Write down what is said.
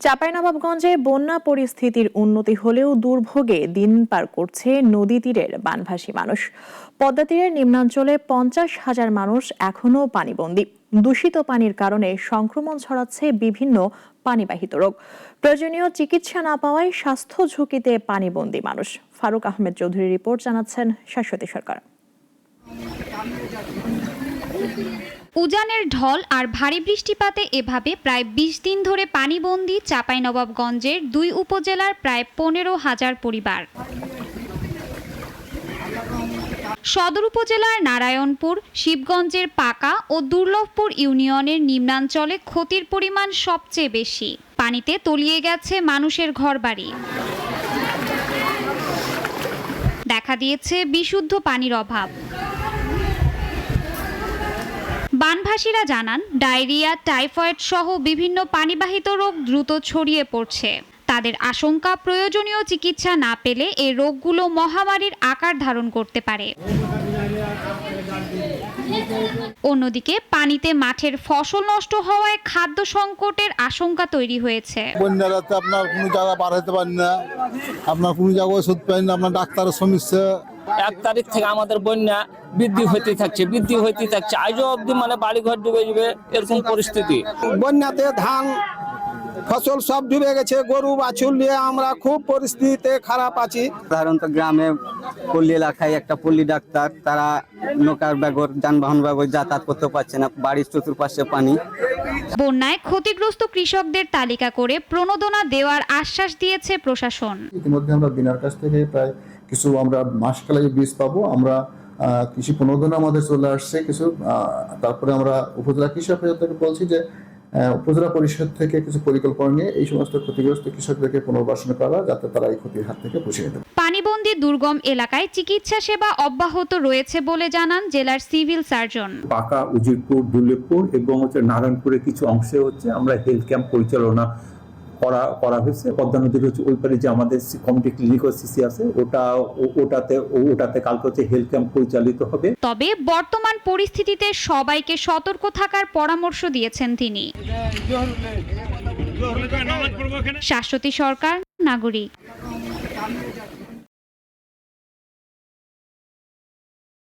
চাঁপাইনবাবগঞ্জে বন্যা পরিস্থিতির উন্নতি হলেও দুর্ভোগে দিন পার করছে নদী তীরের বানভাসী মানুষ। পদ্মা তীরের নিম্নাঞ্চলে 50,000 মানুষ এখনো পানিবন্দী। দূষিত পানির কারণে সংক্রমণ ছড়াচ্ছে বিভিন্ন পানিবাহিত রোগ। প্রয়োজনীয় চিকিৎসা না পাওয়ায় স্বাস্থ্য ঝুঁকিতে পানিবন্দী মানুষ। ফারুক আহমেদ চৌধুরী রিপোর্ট, জানাচ্ছেন শাশ্বতী সরকার। উজানের ঢল আর ভারী বৃষ্টিপাতে এভাবে প্রায় 20 দিন ধরে পানিবন্দী চাঁপাইনবাবগঞ্জের 2 উপজেলার প্রায় 15,000 পরিবার। সদর উপজেলার নারায়ণপুর, শিবগঞ্জের পাকা ও দুর্লভপুর ইউনিয়নের নিম্নাঞ্চলে ক্ষতির পরিমাণ সবচেয়ে বেশি। পানিতে তলিয়ে গেছে মানুষের ঘরবাড়ি। দেখা দিয়েছে বিশুদ্ধ পানির অভাব। বানভাসীরা জানান, ডায়রিয়া, টাইফয়েড সহ বিভিন্ন পানিবাহিত রোগ দ্রুত ছড়িয়ে পড়ছে। তাদের আশঙ্কা, প্রয়োজনীয় চিকিৎসা না পেলে এই রোগগুলো মহামারীর আকার ধারণ করতে পারে। অন্যদিকে পানিতে মাঠের ফসল নষ্ট হওয়ায় খাদ্য সংকটের আশঙ্কা তৈরি হয়েছে। বন্যাতে আপনার কোনো জায়গা পার হতে পারেন না, আপনার কোনো জায়গায় ওষুধ পাইন না, আপনার ডাক্তারের সমস্যা। 1 তারিখ থেকে আমাদের বন্যা বৃদ্ধি হইতে থাকছে। আজও অবধি বাড়িঘর ডুবে যাবে এরকম পরিস্থিতি। বন্যাতে ধান ফসল সব ডুবে গেছে, গরু বাছুর নিয়ে আমরা খুব পরিস্থিতিতে খারাপ আছি। সাধারণত গ্রামে পল্লী এলাকায় একটা পল্লী ডাক্তার, তারা নৌকার ব্যাগর যানবাহন ব্যাগর যাতায়াত করতে পারছে না, বাড়ির চতুর্পাশে পানি। বন্যায় ক্ষতিগ্রস্ত কৃষকদের তালিকা করে প্রণোদনা দেওয়ার আশ্বাস দিয়েছে প্রশাসন। ইতিমধ্যে আমরা বিনার কাছ থেকে প্রায় কিছু আমরা মাসকালাই বীজ পাবো। আমরা কৃষি প্রণোদনা আমাদের চলে আসছে কিছু। তারপরে আমরা উপজেলা কৃষি অফিসার থেকে বলছি যে উপজেলা পরিষদ থেকে কিছু পরিকল্পনা নিয়ে এই সমস্ত ক্ষতিগ্রস্ত কৃষকদেরকে পুনর্বাসন করা, যাতে তারা এই ক্ষতির হাত থেকে বসিয়ে দেবে। পানিবন্দী দুর্গম এলাকায় চিকিৎসা সেবা অব্যাহত রয়েছে বলে জানান জেলার সিভিল সার্জন। পাকা, উজিরপুর, দুর্লভপুর এবং নারায়ণপুরের কিছু অংশে আমরা হেলথ ক্যাম্প পরিচালনা করা হয়েছে। পদ্মা নদীর ওই পারে যে আমাদের কমিউনিটি ক্লিনিক ও সিসি আছে, ওটাতে কালকে হেলথ ক্যাম্প পরিচালিত হবে। তবে বর্তমান পরিস্থিতিতে সবাইকে সতর্ক থাকার পরামর্শ দিয়েছেন তিনি। শাশ্বতী সরকার, নাগরিক।